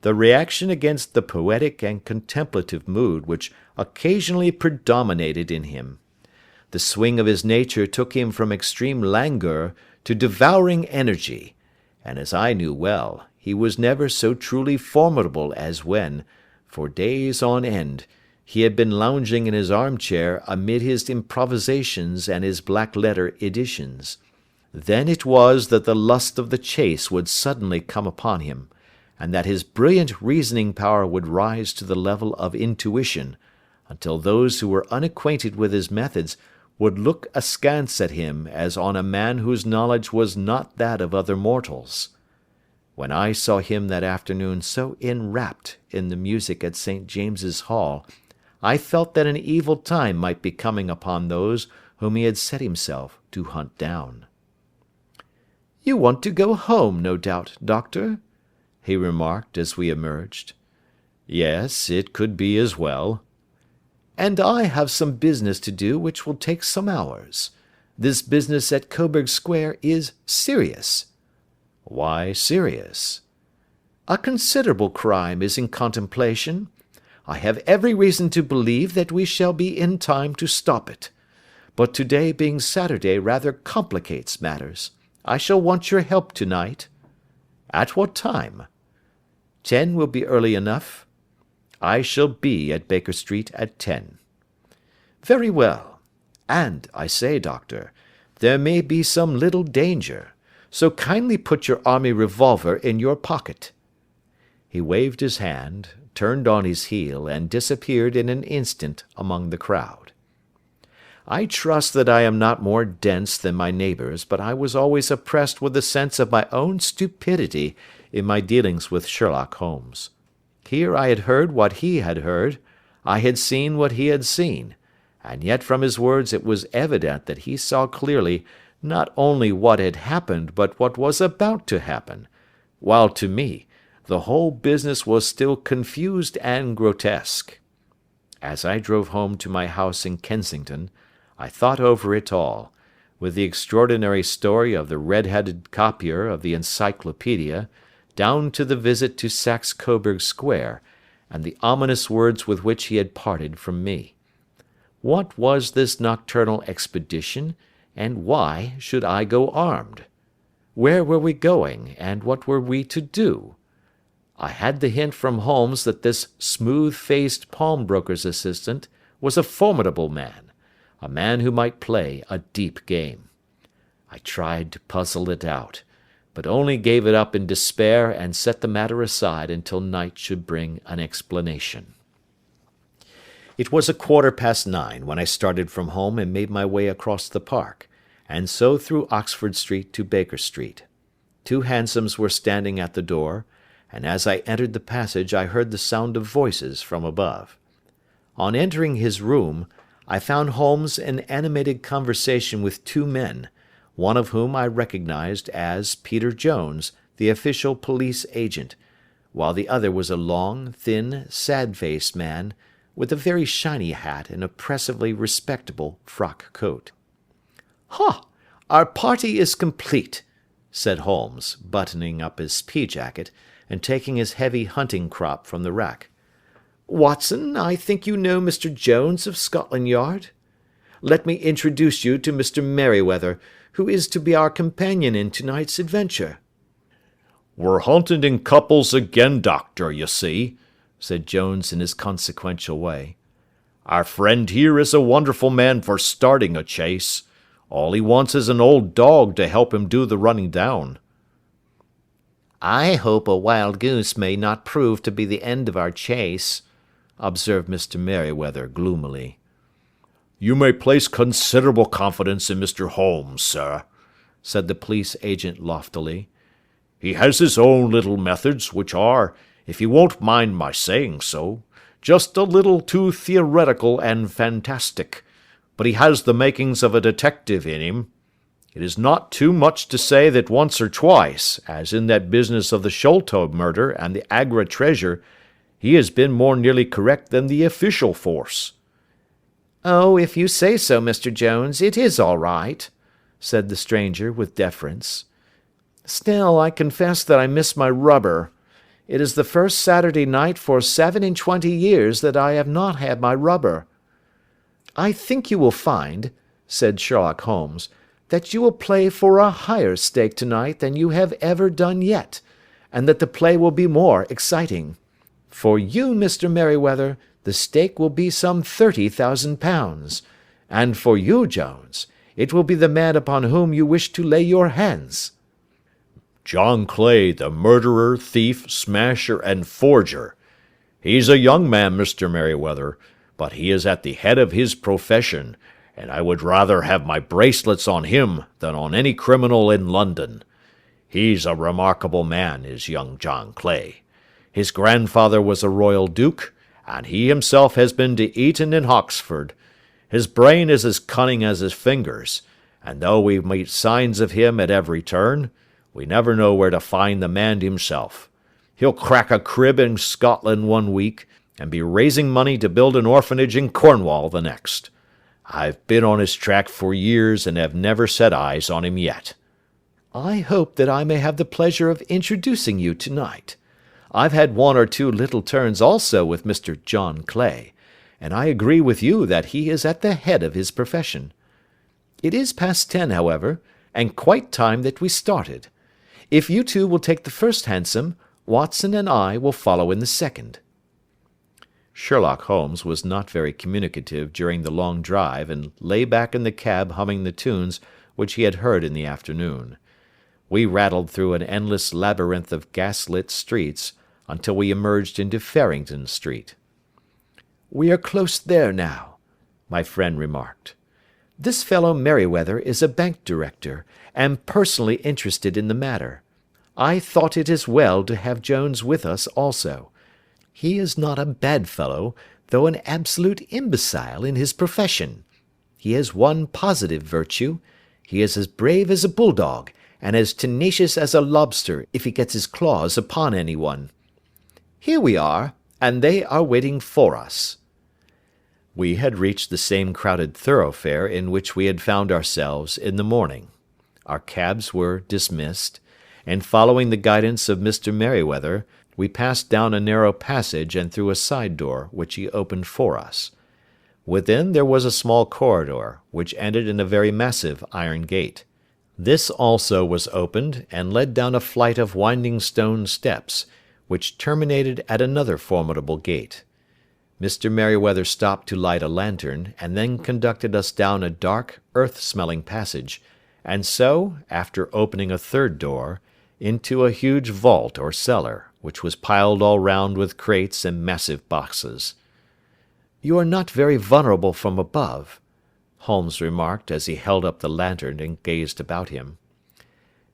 the reaction against the poetic and contemplative mood which occasionally predominated in him. The swing of his nature took him from extreme languor to devouring energy, and as I knew well, he was never so truly formidable as when, for days on end, he had been lounging in his armchair amid his improvisations and his black-letter editions. Then it was that the lust of the chase would suddenly come upon him, and that his brilliant reasoning power would rise to the level of intuition, until those who were unacquainted with his methods would look askance at him as on a man whose knowledge was not that of other mortals. When I saw him that afternoon so enwrapped in the music at St. James's Hall, I felt that an evil time might be coming upon those whom he had set himself to hunt down. "You want to go home, no doubt, doctor?" he remarked as we emerged. "Yes, it could be as well." "And I have some business to do which will take some hours. This business at Coburg Square is serious." "Why serious?" "A considerable crime is in contemplation. I have every reason to believe that we shall be in time to stop it. But today being Saturday rather complicates matters. I shall want your help tonight." "At what time?" 10 will be early enough. I shall be at Baker Street at 10. "Very well. And, I say, doctor, there may be some little danger, so kindly put your army revolver in your pocket." He waved his hand, turned on his heel, and disappeared in an instant among the crowd. I trust that I am not more dense than my neighbours, but I was always oppressed with a sense of my own stupidity in my dealings with Sherlock Holmes. Here I had heard what he had heard, I had seen what he had seen, and yet from his words it was evident that he saw clearly not only what had happened but what was about to happen, while to me the whole business was still confused and grotesque. As I drove home to my house in Kensington, I thought over it all, with the extraordinary story of the red-headed copier of the Encyclopedia, down to the visit to Saxe Coburg Square, and the ominous words with which he had parted from me. What was this nocturnal expedition, and why should I go armed? Where were we going, and what were we to do? I had the hint from Holmes that this smooth-faced pawnbroker's assistant was a formidable man, a man who might play a deep game. I tried to puzzle it out, but only gave it up in despair and set the matter aside until night should bring an explanation. It was 9:15 when I started from home and made my way across the park, and so through Oxford Street to Baker Street. 2 hansoms were standing at the door, and as I entered the passage I heard the sound of voices from above. On entering his room, I found Holmes in animated conversation with 2 men, one of whom I recognized as Peter Jones, the official police agent, while the other was a long, thin, sad-faced man, with a very shiny hat and oppressively respectable frock coat. "Ha! Our party is complete," said Holmes, buttoning up his pea-jacket, and taking his heavy hunting crop from the rack. "Watson, I think you know Mr. Jones of Scotland Yard? Let me introduce you to Mr. Merryweather, who is to be our companion in tonight's adventure." "We're hunting in couples again, Doctor, you see," said Jones in his consequential way. "Our friend here is a wonderful man for starting a chase. All he wants is an old dog to help him do the running down." "I hope a wild goose may not prove to be the end of our chase," observed Mr. Merryweather gloomily. "You may place considerable confidence in Mr. Holmes, sir," said the police agent loftily. "He has his own little methods, which are, if you won't mind my saying so, just a little too theoretical and fantastic, but he has the makings of a detective in him. It is not too much to say that once or twice, as in that business of the Sholto murder and the Agra treasure, he has been more nearly correct than the official force." "Oh, if you say so, Mr. Jones, it is all right," said the stranger with deference. "Still, I confess that I miss my rubber. It is the first Saturday night for 27 years that I have not had my rubber." "I think you will find," said Sherlock Holmes, "that you will play for a higher stake tonight than you have ever done yet, and that the play will be more exciting. For you, Mr. Merryweather, the stake will be some £30,000, and for you, Jones, it will be the man upon whom you wish to lay your hands." "John Clay, the murderer, thief, smasher, and forger. He's a young man, Mr. Merryweather, but he is at the head of his profession, and I would rather have my bracelets on him than on any criminal in London. He's a remarkable man, is young John Clay. His grandfather was a royal duke, and he himself has been to Eton and Oxford. His brain is as cunning as his fingers, and though we meet signs of him at every turn, we never know where to find the man himself. He'll crack a crib in Scotland one week, and be raising money to build an orphanage in Cornwall the next. I've been on his track for years and have never set eyes on him yet." "I hope that I may have the pleasure of introducing you tonight. I've had 1 or 2 little turns also with Mr. John Clay, and I agree with you that he is at the head of his profession. It is past 10, however, and quite time that we started. If you two will take the first hansom, Watson and I will follow in the second." Sherlock Holmes was not very communicative during the long drive, and lay back in the cab humming the tunes which he had heard in the afternoon. We rattled through an endless labyrinth of gas-lit streets until we emerged into Farrington Street. "We are close there now," my friend remarked. "This fellow Merryweather is a bank director, and personally interested in the matter. I thought it as well to have Jones with us also. He is not a bad fellow, though an absolute imbecile in his profession. He has one positive virtue: he is as brave as a bulldog, and as tenacious as a lobster if he gets his claws upon anyone. Here we are, and they are waiting for us." We had reached the same crowded thoroughfare in which we had found ourselves in the morning. Our cabs were dismissed, and following the guidance of Mr. Merryweather, we passed down a narrow passage and through a side door, which he opened for us. Within there was a small corridor, which ended in a very massive iron gate. This also was opened, and led down a flight of winding stone steps, which terminated at another formidable gate. Mr. Merryweather stopped to light a lantern, and then conducted us down a dark, earth-smelling passage, and so, after opening a third door, into a huge vault or cellar, which was piled all round with crates and massive boxes. "You are not very vulnerable from above," Holmes remarked as he held up the lantern and gazed about him.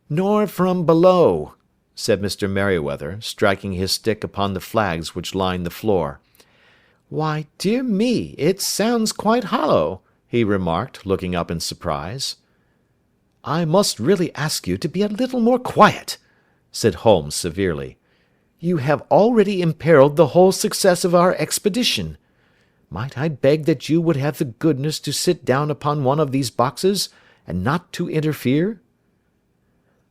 "Nor from below," said Mr. Merryweather, striking his stick upon the flags which lined the floor. "Why, dear me, it sounds quite hollow," he remarked, looking up in surprise. "I must really ask you to be a little more quiet," said Holmes severely. "You have already imperilled the whole success of our expedition. Might I beg that you would have the goodness to sit down upon one of these boxes, and not to interfere?"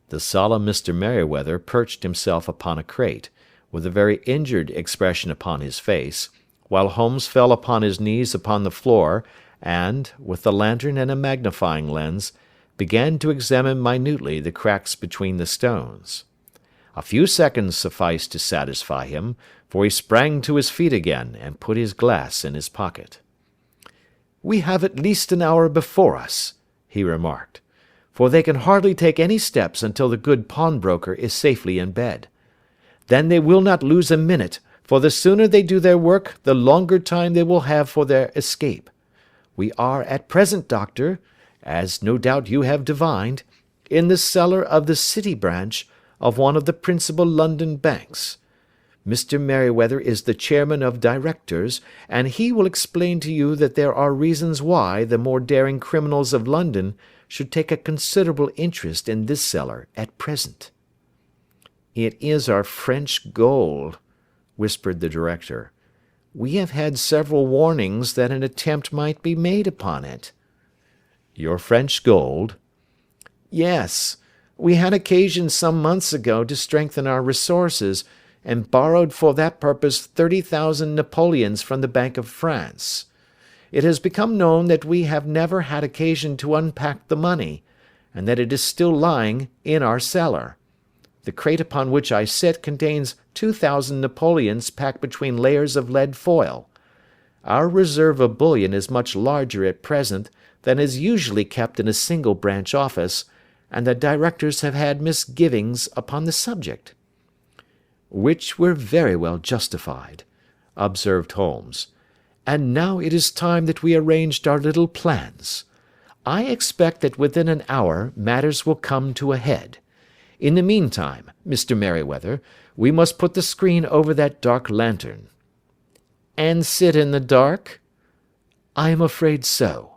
The solemn Mr. Merryweather perched himself upon a crate, with a very injured expression upon his face, while Holmes fell upon his knees upon the floor, and, with the lantern and a magnifying lens, began to examine minutely the cracks between the stones. A few seconds sufficed to satisfy him, for he sprang to his feet again, and put his glass in his pocket. "We have at least an hour before us," he remarked, "for they can hardly take any steps until the good pawnbroker is safely in bed. Then they will not lose a minute, for the sooner they do their work, the longer time they will have for their escape. We are at present, Doctor, as no doubt you have divined, in the cellar of the City branch of one of the principal London banks. Mr. Merryweather is the chairman of directors, and he will explain to you that there are reasons why the more daring criminals of London should take a considerable interest in this cellar at present." "It is our French gold," whispered the director. "We have had several warnings that an attempt might be made upon it." "Your French gold?" "Yes. We had occasion some months ago to strengthen our resources, and borrowed for that purpose 30,000 napoleons from the Bank of France. It has become known that we have never had occasion to unpack the money, and that it is still lying in our cellar. The crate upon which I sit contains 2,000 napoleons packed between layers of lead foil. Our reserve of bullion is much larger at present than is usually kept in a single branch office, and the directors have had misgivings upon the subject." "Which were very well justified," observed Holmes. "And now it is time that we arranged our little plans. I expect that within an hour matters will come to a head. In the meantime, Mr. Merryweather, we must put the screen over that dark lantern." "And sit in the dark?" "I am afraid so.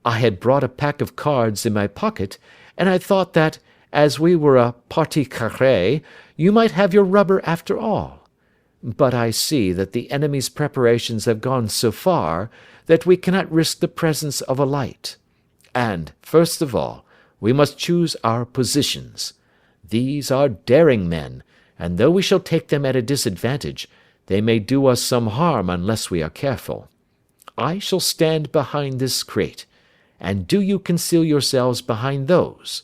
I had brought a pack of cards in my pocket, and I thought that, as we were a partie carrée, you might have your rubber after all. But I see that the enemy's preparations have gone so far that we cannot risk the presence of a light. And, first of all, we must choose our positions. These are daring men, and though we shall take them at a disadvantage, they may do us some harm unless we are careful. I shall stand behind this crate, and do you conceal yourselves behind those.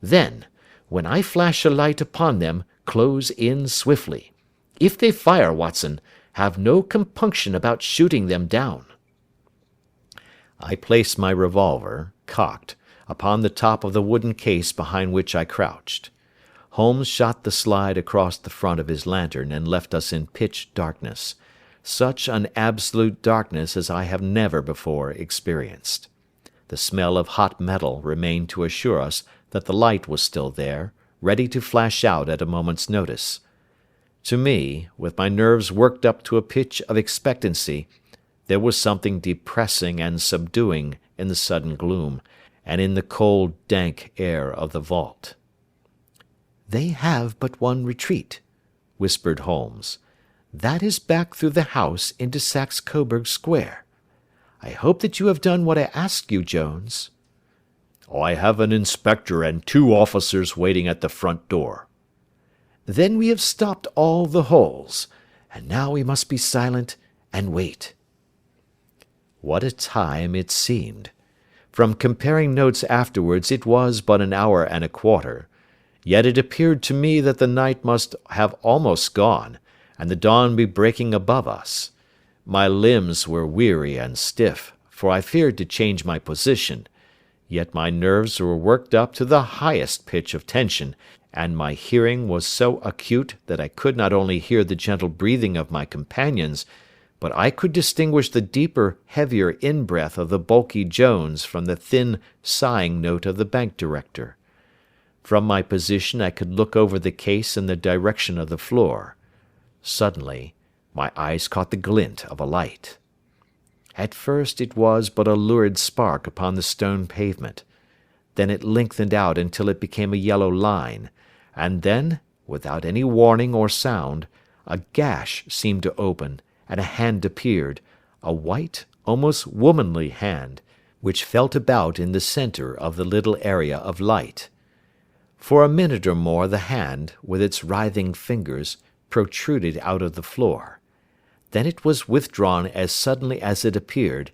Then, when I flash a light upon them, close in swiftly. If they fire, Watson, have no compunction about shooting them down." I placed my revolver, cocked, upon the top of the wooden case behind which I crouched. Holmes shot the slide across the front of his lantern and left us in pitch darkness, such an absolute darkness as I have never before experienced. The smell of hot metal remained to assure us that the light was still there, ready to flash out at a moment's notice. To me, with my nerves worked up to a pitch of expectancy, there was something depressing and subduing in the sudden gloom, and in the cold, dank air of the vault. "They have but one retreat," whispered Holmes. "That is back through the house into Saxe Coburg Square. I hope that you have done what I asked you, Jones." "I have an inspector and 2 officers waiting at the front door." "Then we have stopped all the holes, and now we must be silent and wait." What a time it seemed! From comparing notes afterwards it was but an hour and a quarter, yet it appeared to me that the night must have almost gone, and the dawn be breaking above us. My limbs were weary and stiff, for I feared to change my position, yet my nerves were worked up to the highest pitch of tension, and my hearing was so acute that I could not only hear the gentle breathing of my companions, but I could distinguish the deeper, heavier in-breath of the bulky Jones from the thin, sighing note of the bank director. From my position I could look over the case in the direction of the floor. Suddenly, my eyes caught the glint of a light. At first it was but a lurid spark upon the stone pavement. Then it lengthened out until it became a yellow line, and then, without any warning or sound, a gash seemed to open, and a hand appeared, a white, almost womanly hand, which felt about in the centre of the little area of light. For a minute or more the hand, with its writhing fingers, protruded out of the floor. Then it was withdrawn as suddenly as it appeared,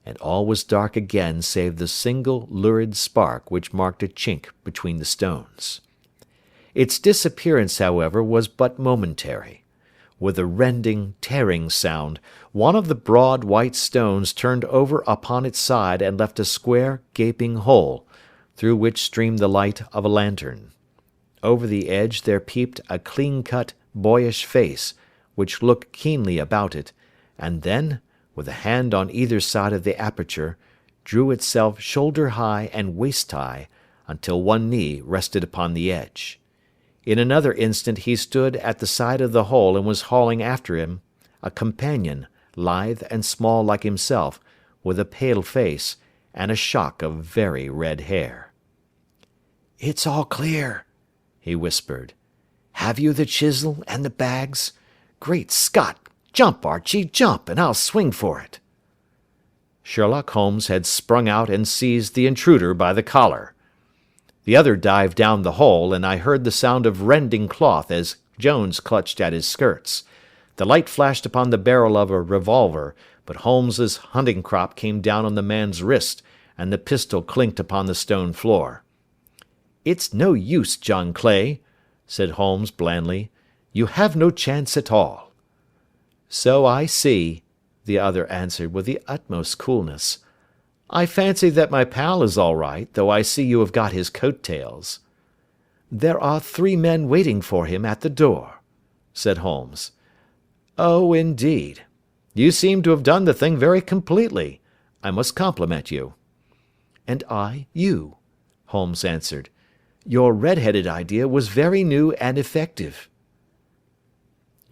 and all was dark again save the single lurid spark which marked a chink between the stones. Its disappearance, however, was but momentary. With a rending, tearing sound, one of the broad white stones turned over upon its side and left a square, gaping hole, through which streamed the light of a lantern. Over the edge there peeped a clean-cut, boyish face, which looked keenly about it, and then, with a hand on either side of the aperture, drew itself shoulder-high and waist-high, until one knee rested upon the edge. In another instant he stood at the side of the hole and was hauling after him a companion, lithe and small like himself, with a pale face, and a shock of very red hair. "It's all clear," he whispered. "Have you the chisel and the bags? Great Scott! Jump, Archie, jump, and I'll swing for it." Sherlock Holmes had sprung out and seized the intruder by the collar. The other dived down the hole, and I heard the sound of rending cloth as Jones clutched at his skirts. The light flashed upon the barrel of a revolver, but Holmes's hunting crop came down on the man's wrist, and the pistol clinked upon the stone floor. "It's no use, John Clay," said Holmes blandly. "You have no chance at all." "So I see," the other answered with the utmost coolness. "I fancy that my pal is all right, though I see you have got his coat-tails." "There are 3 men waiting for him at the door," said Holmes. "Oh, indeed. You seem to have done the thing very completely. I must compliment you." "And I you," Holmes answered. "Your red-headed idea was very new and effective."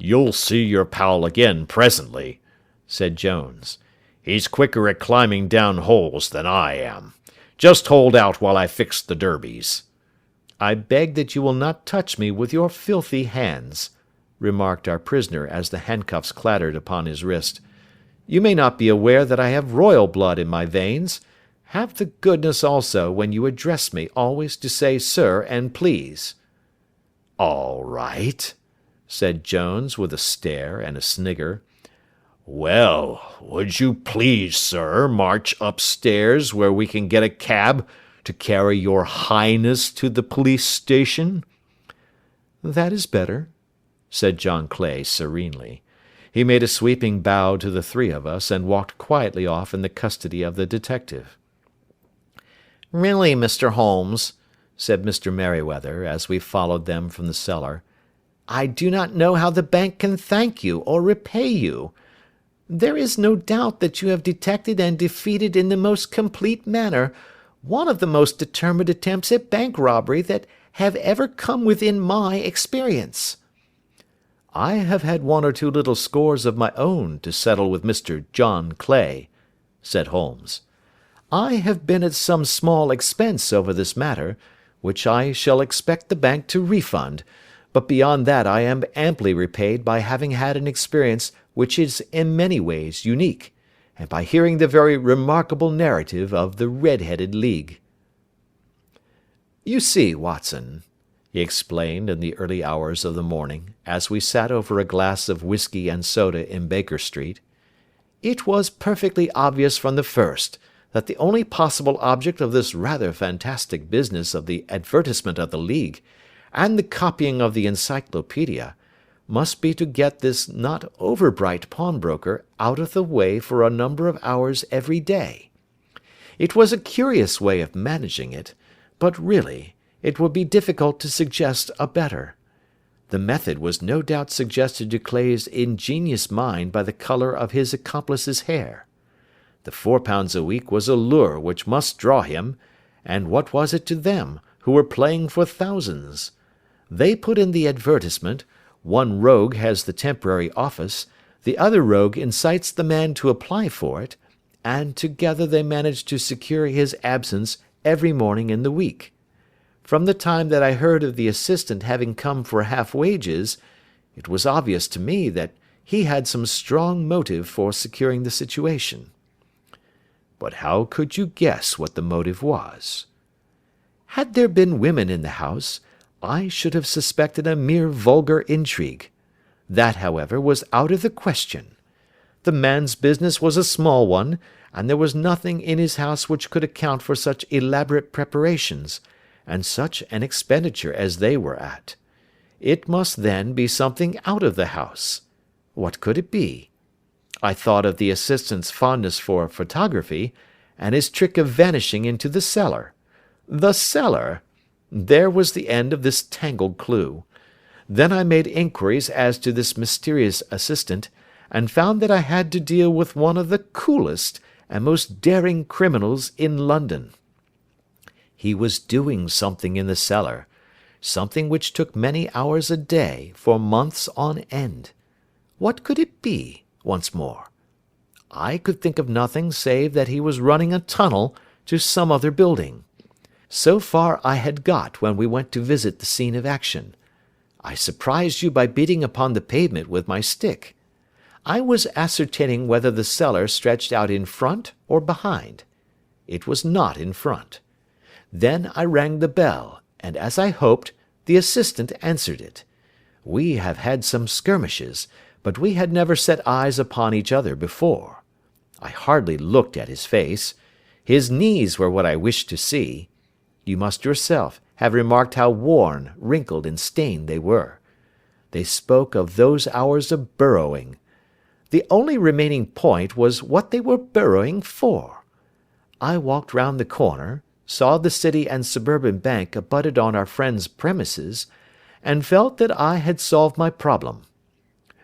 "You'll see your pal again presently," said Jones. "He's quicker at climbing down holes than I am. Just hold out while I fix the derbies." "I beg that you will not touch me with your filthy hands," remarked our prisoner as the handcuffs clattered upon his wrist. "You may not be aware that I have royal blood in my veins. Have the goodness also, when you address me, always to say sir and please." "All right," said Jones with a stare and a snigger. "Well, would you please, sir, march upstairs where we can get a cab to carry your highness to the police station?" "That is better," said John Clay serenely. He made a sweeping bow to the 3 of us, and walked quietly off in the custody of the detective. "Really, Mr. Holmes," said Mr. Merryweather, as we followed them from the cellar, "I do not know how the bank can thank you or repay you. There is no doubt that you have detected and defeated in the most complete manner one of the most determined attempts at bank robbery that have ever come within my experience." "I have had 1 or 2 little scores of my own to settle with Mr. John Clay," said Holmes. "I have been at some small expense over this matter, which I shall expect the bank to refund, but beyond that I am amply repaid by having had an experience which is in many ways unique, and by hearing the very remarkable narrative of the Red-Headed League. "You see, Watson," he explained in the early hours of the morning, as we sat over a glass of whiskey and soda in Baker Street, "it was perfectly obvious from the first that the only possible object of this rather fantastic business of the advertisement of the League, and the copying of the Encyclopaedia, must be to get this not over-bright pawnbroker out of the way for a number of hours every day. It was a curious way of managing it, but really it would be difficult to suggest a better. The method was no doubt suggested to Clay's ingenious mind by the colour of his accomplice's hair. The £4 a week was a lure which must draw him, and what was it to them, who were playing for thousands? They put in the advertisement, one rogue has the temporary office, the other rogue incites the man to apply for it, and together they managed to secure his absence every morning in the week. From the time that I heard of the assistant having come for half wages, it was obvious to me that he had some strong motive for securing the situation." "But how could you guess what the motive was?" "Had there been women in the house, I should have suspected a mere vulgar intrigue. That, however, was out of the question. The man's business was a small one, and there was nothing in his house which could account for such elaborate preparations, and such an expenditure as they were at. It must, then, be something out of the house. What could it be? I thought of the assistant's fondness for photography, and his trick of vanishing into the cellar. The cellar! There was the end of this tangled clue. Then I made inquiries as to this mysterious assistant, and found that I had to deal with one of the coolest and most daring criminals in London. He was doing something in the cellar, something which took many hours a day for months on end. What could it be, once more? I could think of nothing save that he was running a tunnel to some other building. So far I had got when we went to visit the scene of action. I surprised you by beating upon the pavement with my stick. I was ascertaining whether the cellar stretched out in front or behind. It was not in front. Then I rang the bell, and as I hoped, the assistant answered it. We have had some skirmishes, but we had never set eyes upon each other before. I hardly looked at his face. His knees were what I wished to see. You must yourself have remarked how worn, wrinkled, and stained they were. They spoke of those hours of burrowing. The only remaining point was what they were burrowing for. I walked round the corner, saw the City and Suburban Bank abutted on our friend's premises, and felt that I had solved my problem.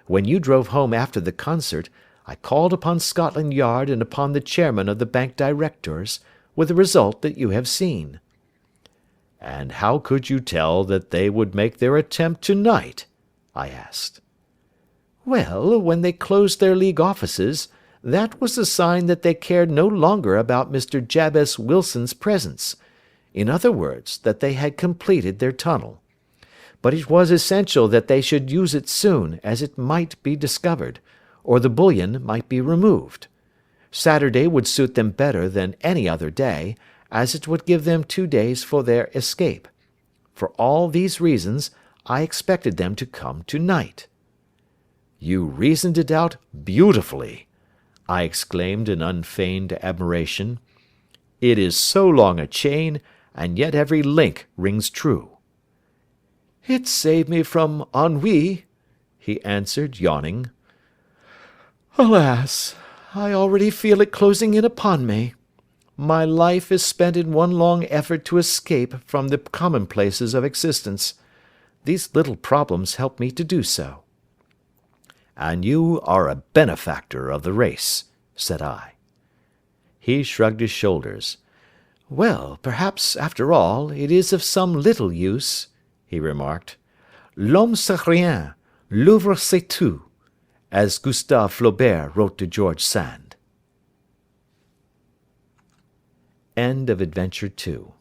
When you drove home after the concert, I called upon Scotland Yard and upon the chairman of the bank directors, with the result that you have seen." "And how could you tell that they would make their attempt to-night?" I asked. "Well, when they closed their League offices, that was a sign that they cared no longer about Mr. Jabez Wilson's presence. In other words, that they had completed their tunnel. But it was essential that they should use it soon, as it might be discovered, or the bullion might be removed. Saturday would suit them better than any other day, as it would give them 2 days for their escape. For all these reasons, I expected them to come to-night." "You reasoned it out beautifully," I exclaimed in unfeigned admiration. "It is so long a chain, and yet every link rings true." "It saved me from ennui," he answered, yawning. "Alas! I already feel it closing in upon me. My life is spent in one long effort to escape from the commonplaces of existence. These little problems help me to do so." "And you are a benefactor of the race," said I. He shrugged his shoulders. "Well, perhaps, after all, it is of some little use," he remarked. "L'homme c'est rien, l'œuvre c'est tout," as Gustave Flaubert wrote to George Sand. End of Adventure 2.